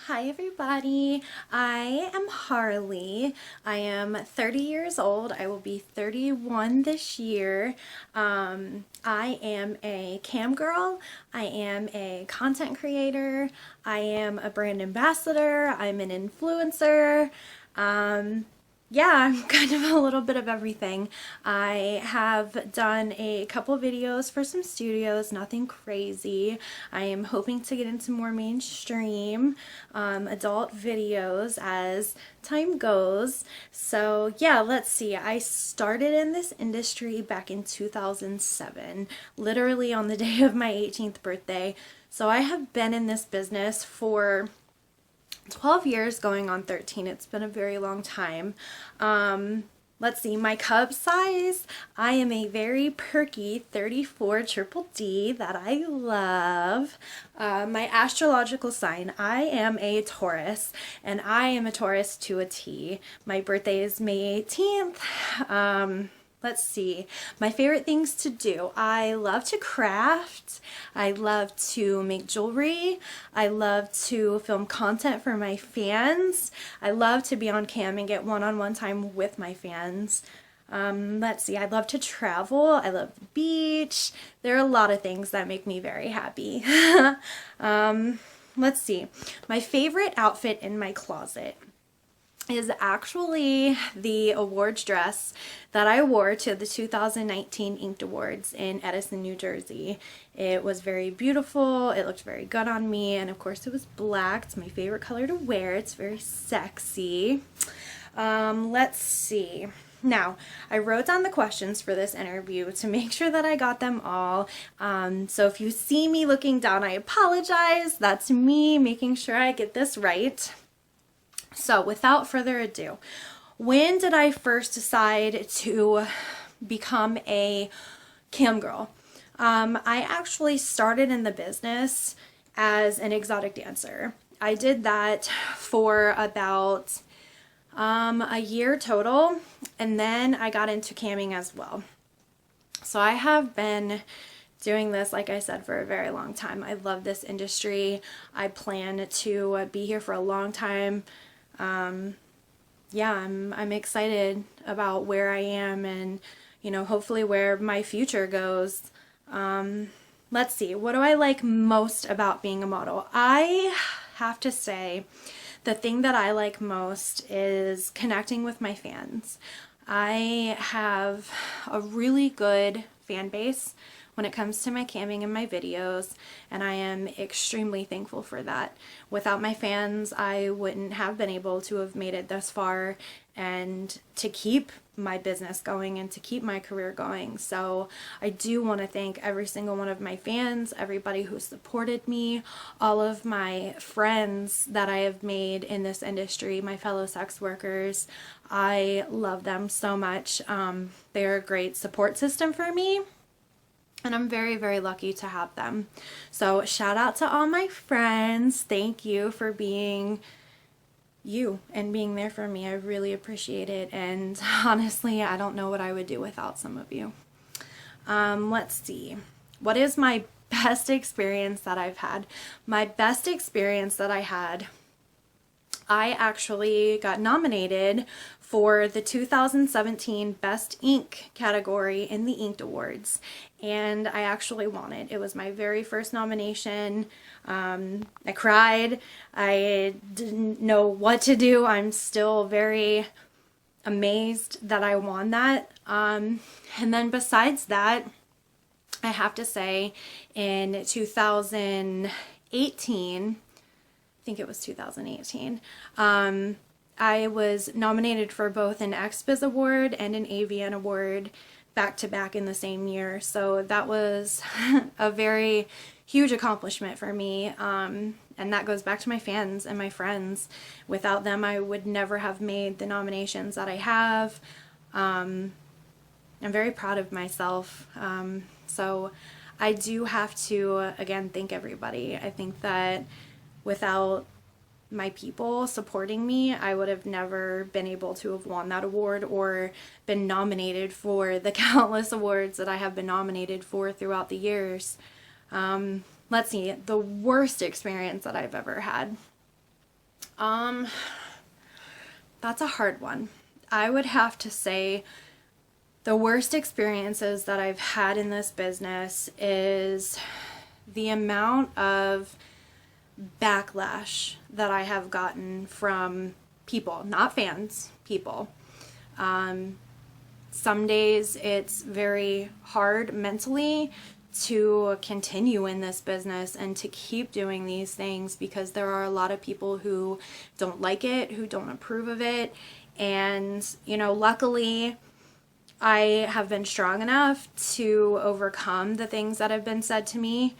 Hi everybody, I am Harley. I am 30 years old. I will be 31 this year. I am a cam girl. I am a content creator. I am a brand ambassador. I'm an influencer. Yeah, I'm kind of a little bit of everything. I have done a couple videos for some studios, nothing crazy. I am hoping to get into more mainstream adult videos as time goes. So yeah, let's see. I started in this industry back in 2007, literally on the day of my 18th birthday. So I have been in this business for 12 years going on 13. It's been a very long time. Let's see, my cub size, I am a very perky 34 triple D that I love. My astrological sign, I am a Taurus, and I am a Taurus to a T. My birthday is May 18th. Let's see, my favorite things to do. I love to craft. I love to make jewelry. I love to film content for my fans. I love to be on cam and get one-on-one time with my fans. Let's see, I love to travel. I love the beach. There are a lot of things that make me very happy. Let's see, my favorite outfit in my closet is actually the awards dress that I wore to the 2019 Inked Awards in Edison, New Jersey. It was very beautiful, it looked very good on me, and of course it was black. It's my favorite color to wear. It's very sexy. Let's see. Now, I wrote down the questions for this interview to make sure that I got them all. So if you see me looking down, I apologize. That's me making sure I get this right. So without further ado, when did I first decide to become a cam girl? I actually started in the business as an exotic dancer. I did that for about a year total, and then I got into camming as well. So I have been doing this, like I said, for a very long time. I love this industry. I plan to be here for a long time. Yeah, I'm excited about where I am and, you know, hopefully where my future goes. Let's see, what do I like most about being a model? I have to say the thing that I like most is connecting with my fans. I have a really good fan base when it comes to my camming and my videos, and I am extremely thankful for that. Without my fans, I wouldn't have been able to have made it this far and to keep my business going and to keep my career going. So I do want to thank every single one of my fans, everybody who supported me, all of my friends that I have made in this industry, my fellow sex workers. I love them so much. They're a great support system for me, and I'm very, very lucky to have them. So shout out to all my friends. Thank you for being you and being there for me. I really appreciate it. And honestly, I don't know what I would do without some of you. Let's see. What is my best experience that I've had? My best experience that I had, I actually got nominated for the 2017 Best Ink category in the Inked Awards, and I actually won it. It was my very first nomination. I cried. I didn't know what to do. I'm still very amazed that I won that. And then besides that, I have to say in 2018, I think it was 2018, I was nominated for both an XBiz award and an AVN award back to back in the same year. So that was a very huge accomplishment for me. And that goes back to my fans and my friends. Without them, I would never have made the nominations that I have. I'm very proud of myself. So I do have to, again, thank everybody. I think that without my people supporting me, I would have never been able to have won that award or been nominated for the countless awards that I have been nominated for throughout the years. Let's see, the worst experience that I've ever had. Um, that's a hard one. I would have to say the worst experiences that I've had in this business is the amount of backlash that I have gotten from people, not fans, people. Some days it's very hard mentally to continue in this business and to keep doing these things because there are a lot of people who don't like it, who don't approve of it. And, you know, luckily I have been strong enough to overcome the things that have been said to me.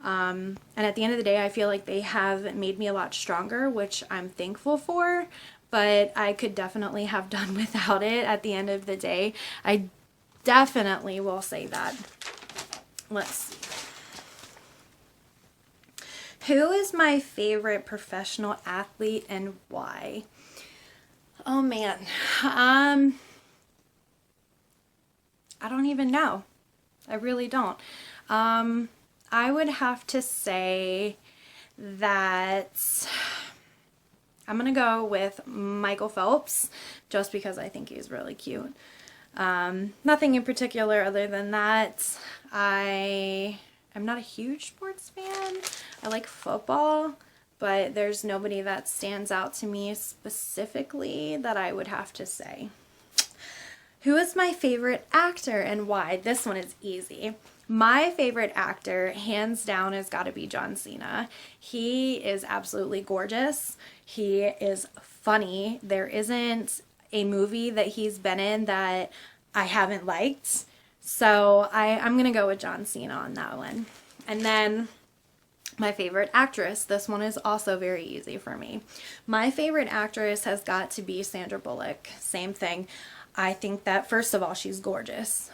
And at the end of the day, I feel like they have made me a lot stronger, which I'm thankful for, but I could definitely have done without it at the end of the day. I definitely will say that. Let's see. Who is my favorite professional athlete and why? Oh man. I don't even know. I really don't. I would have to say that I'm going to go with Michael Phelps just because I think he's really cute. Nothing in particular other than that. I'm not a huge sports fan. I like football, but there's nobody that stands out to me specifically that I would have to say. Who is my favorite actor and why? This one is easy. My favorite actor, hands down, has got to be John Cena. He is absolutely gorgeous. He is funny. There isn't a movie that he's been in that I haven't liked. So I'm going to go with John Cena on that one. And then my favorite actress. This one is also very easy for me. My favorite actress has got to be Sandra Bullock. Same thing. I think that, first of all, she's gorgeous.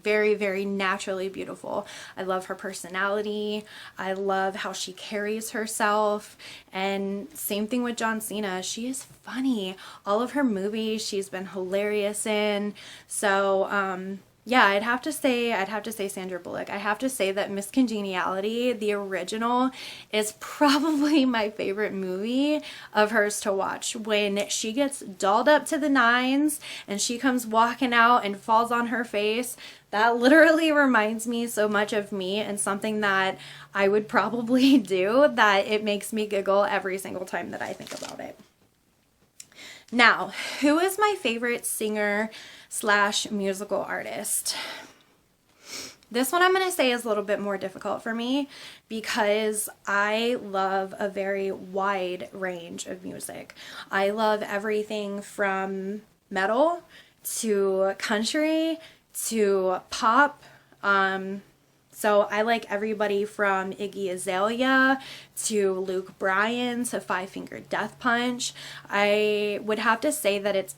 Very, very naturally beautiful. I love her personality. I love how she carries herself. And same thing with John Cena. She is funny. All of her movies she's been hilarious in. So, yeah, I'd have to say Sandra Bullock. I have to say that Miss Congeniality, the original, is probably my favorite movie of hers to watch. When she gets dolled up to the nines and she comes walking out and falls on her face, that literally reminds me so much of me and something that I would probably do that it makes me giggle every single time that I think about it. Now, who is my favorite singer / musical artist? This one I'm going to say is a little bit more difficult for me because I love a very wide range of music. I love everything from metal to country to pop. So I like everybody from Iggy Azalea to Luke Bryan to Five Finger Death Punch. I would have to say that it's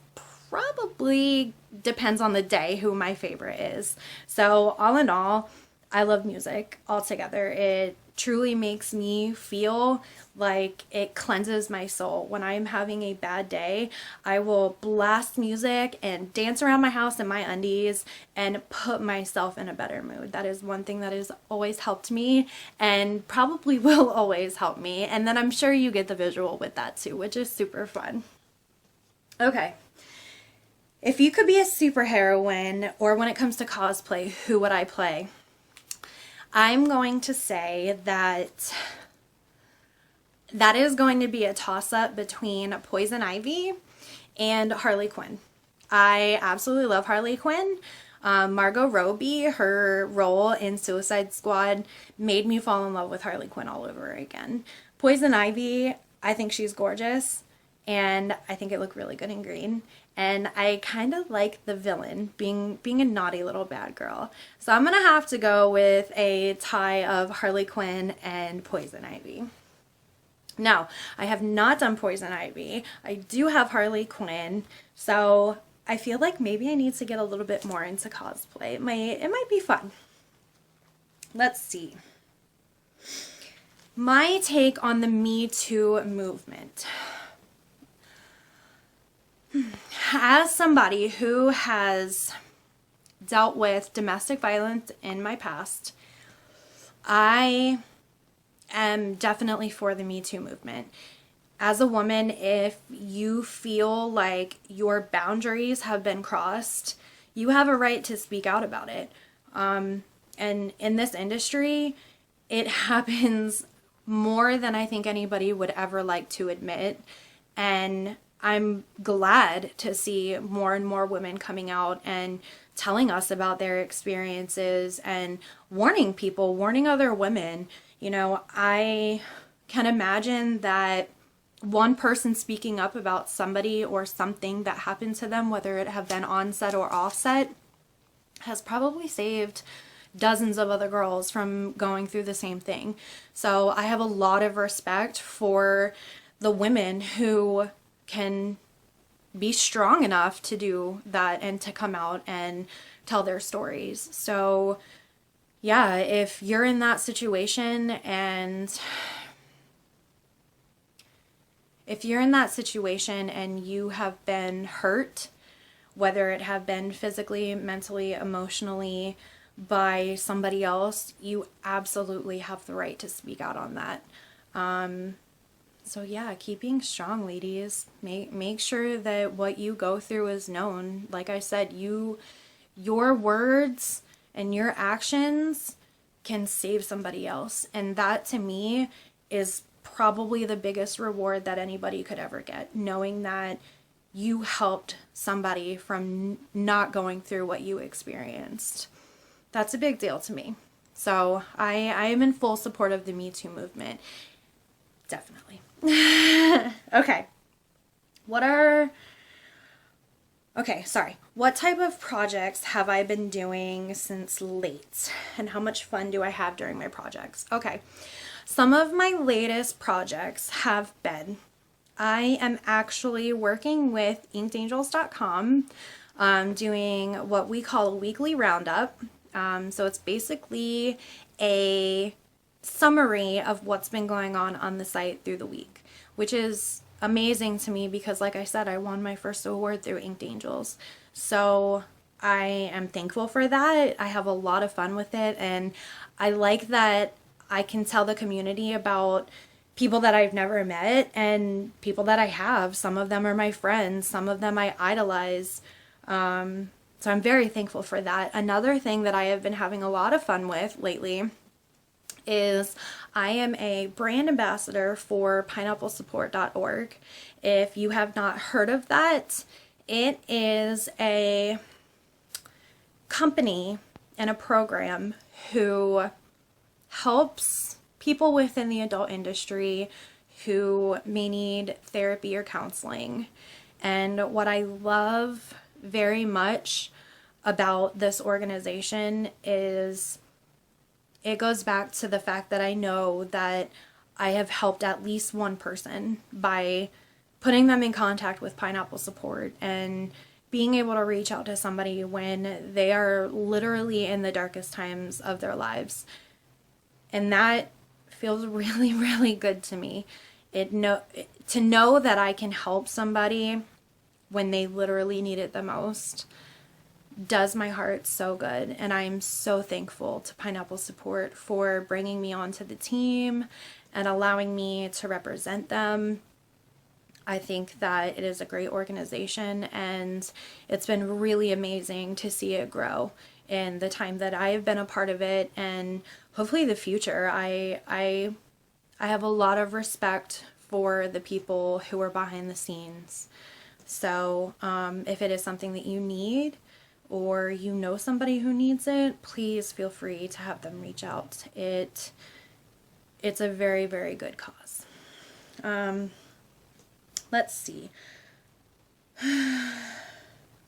probably depends on the day who my favorite is. So all in all, I love music altogether. It truly makes me feel like it cleanses my soul. When I'm having a bad day, I will blast music and dance around my house in my undies and put myself in a better mood. That is one thing that has always helped me and probably will always help me. And then I'm sure you get the visual with that too, which is super fun. Okay. If you could be a superheroine, or when it comes to cosplay, who would I play? I'm going to say that is going to be a toss-up between Poison Ivy and Harley Quinn. I absolutely love Harley Quinn. Margot Robbie, her role in Suicide Squad made me fall in love with Harley Quinn all over again. Poison Ivy, I think she's gorgeous, and I think it looked really good in green. And I kind of like the villain being a naughty little bad girl. So I'm going to have to go with a tie of Harley Quinn and Poison Ivy. Now, I have not done Poison Ivy. I do have Harley Quinn. So I feel like maybe I need to get a little bit more into cosplay. It might be fun. Let's see. My take on the Me Too movement. As somebody who has dealt with domestic violence in my past, I am definitely for the Me Too movement. As a woman, if you feel like your boundaries have been crossed, you have a right to speak out about it. And in this industry, it happens more than I think anybody would ever like to admit. And I'm glad to see more and more women coming out and telling us about their experiences and warning people, warning other women. You know, I can imagine that one person speaking up about somebody or something that happened to them, whether it have been on set or off set, has probably saved dozens of other girls from going through the same thing. So I have a lot of respect for the women who can be strong enough to do that and to come out and tell their stories. So yeah, if you're in that situation and you have been hurt, whether it have been physically, mentally, emotionally, by somebody else, you absolutely have the right to speak out on that. So yeah, keep being strong, ladies. Make sure that what you go through is known. Like I said, your words and your actions can save somebody else. And that to me is probably the biggest reward that anybody could ever get, knowing that you helped somebody from not going through what you experienced. That's a big deal to me. So I am in full support of the Me Too movement. Definitely. Okay. What type of projects have I been doing since late? And how much fun do I have during my projects? Okay. Some of my latest projects have been, I am actually working with InkBabe.com, doing what we call a weekly roundup. So it's basically a summary of what's been going on the site through the week, which is amazing to me because, like I said, I won my first award through Inked Angels. So I am thankful for that. I have a lot of fun with it, and I like that I can tell the community about people that I've never met and people that I have. Some of them are my friends, some of them I idolize. So I'm very thankful for that. Another thing that I have been having a lot of fun with lately is I am a brand ambassador for pineapplesupport.org. If you have not heard of that, it is a company and a program who helps people within the adult industry who may need therapy or counseling. And what I love very much about this organization is it goes back to the fact that I know that I have helped at least one person by putting them in contact with Pineapple Support and being able to reach out to somebody when they are literally in the darkest times of their lives. And that feels really, really good to me. To know that I can help somebody when they literally need it the most does my heart so good. And I'm so thankful to Pineapple Support for bringing me onto the team and allowing me to represent them. I think that it is a great organization, and it's been really amazing to see it grow in the time that I have been a part of it, and hopefully the future. I have a lot of respect for the people who are behind the scenes. So if it is something that you need, or you know somebody who needs it, please feel free to have them reach out. It's a very, very good cause. Let's see.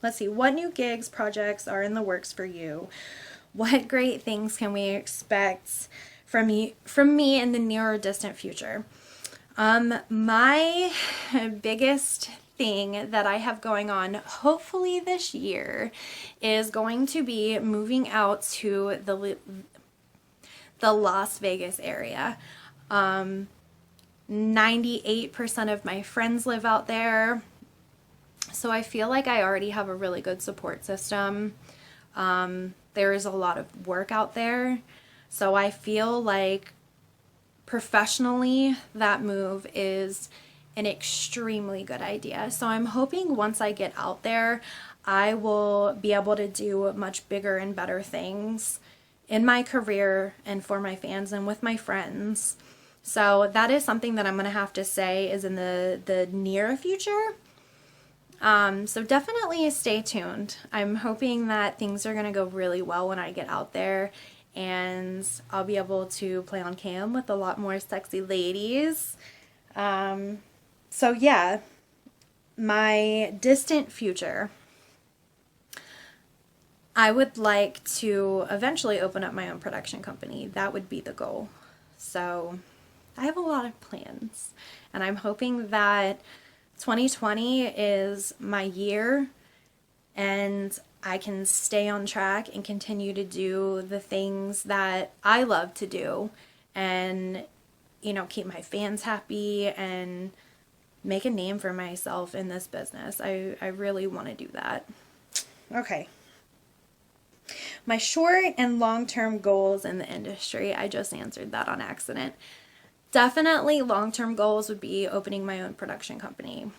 What new gigs, projects are in the works for you? What great things can we expect from me in the near or distant future? My biggest thing that I have going on, hopefully this year, is going to be moving out to the Las Vegas area. 98% of my friends live out there, so I feel like I already have a really good support system. There is a lot of work out there, so I feel like professionally, that move is an extremely good idea. So I'm hoping once I get out there, I will be able to do much bigger and better things in my career and for my fans and with my friends. So that is something that I'm going to have to say is in the near future. So definitely stay tuned. I'm hoping that things are going to go really well when I get out there, and I'll be able to play on cam with a lot more sexy ladies. So yeah, my distant future, I would like to eventually open up my own production company. That would be the goal. So I have a lot of plans, and I'm hoping that 2020 is my year and I can stay on track and continue to do the things that I love to do and, you know, keep my fans happy and make a name for myself in this business. I really want to do that. Okay. My short and long-term goals in the industry, I just answered that on accident. Definitely long-term goals would be opening my own production company,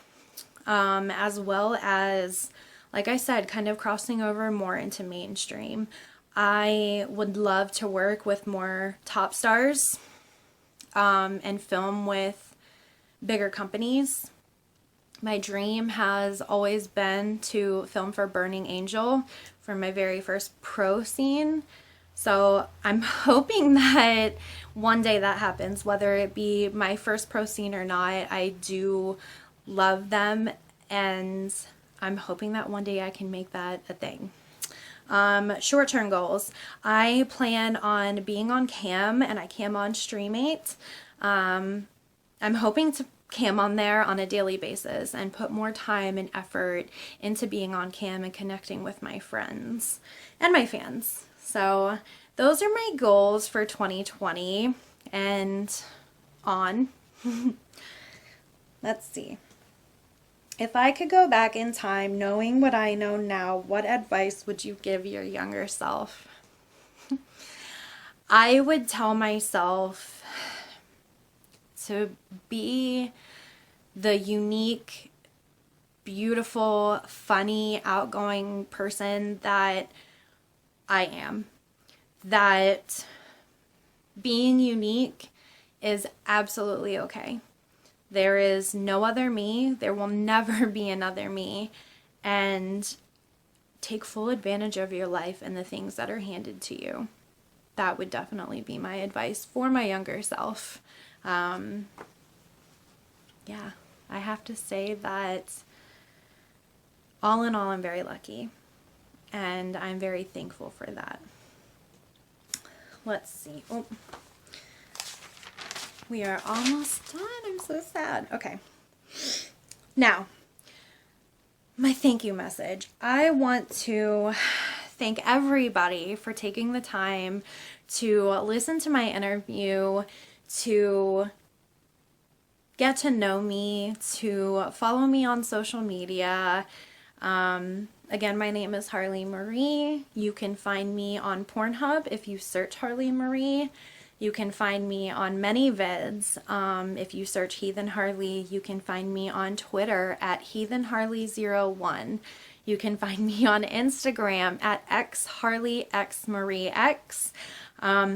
as well as, like I said, kind of crossing over more into mainstream. I would love to work with more top stars and film with bigger companies. My dream has always been to film for Burning Angel for my very first pro scene. So I'm hoping that one day that happens, whether it be my first pro scene or not. I do love them, and I'm hoping that one day I can make that a thing. Short-term goals. I plan on being on cam, and I cam on Streamate. I'm hoping to cam on there on a daily basis and put more time and effort into being on cam and connecting with my friends and my fans. So those are my goals for 2020 and on. Let's see. If I could go back in time knowing what I know now, what advice would you give your younger self? I would tell myself to be the unique, beautiful, funny, outgoing person that I am. That being unique is absolutely okay. There is no other me. There will never be another me. And take full advantage of your life and the things that are handed to you. That would definitely be my advice for my younger self. Yeah, I have to say that all in all, I'm very lucky, and I'm very thankful for that. Let's see. Oh, we are almost done. I'm so sad. Okay. Now, my thank you message. I want to thank everybody for taking the time to listen to my interview, to get to know me, to follow me on social media. Again, my name is Harley Marie. You can find me on Pornhub if you search Harley Marie. You can find me on many vids. If you search Heathen Harley, you can find me on Twitter at HeathenHarley01. You can find me on Instagram at xharleyxmariex.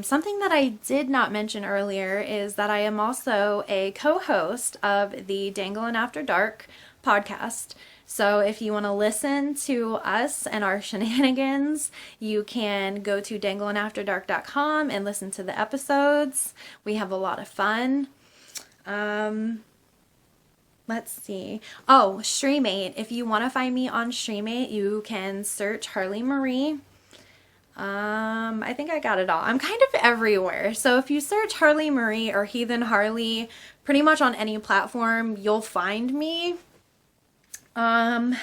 Something that I did not mention earlier is that I am also a co-host of the Danglin' After Dark podcast. So if you want to listen to us and our shenanigans, you can go to danglinafterdark.com and listen to the episodes. We have a lot of fun. Let's see. Oh, Streamate. If you want to find me on Streamate, you can search Harley Marie. I think I got it all. I'm kind of everywhere. So if you search Harley Marie or Heathen Harley, pretty much on any platform, you'll find me. And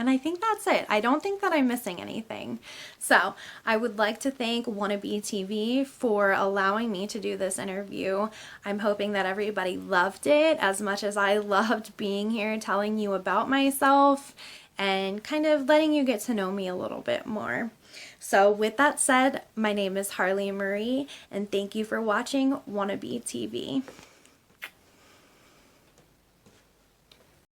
I think that's it. I don't think that I'm missing anything. So I would like to thank Wannabe TV for allowing me to do this interview. I'm hoping that everybody loved it as much as I loved being here telling you about myself and kind of letting you get to know me a little bit more. So with that said, my name is Harley Marie, and thank you for watching Wannabe TV.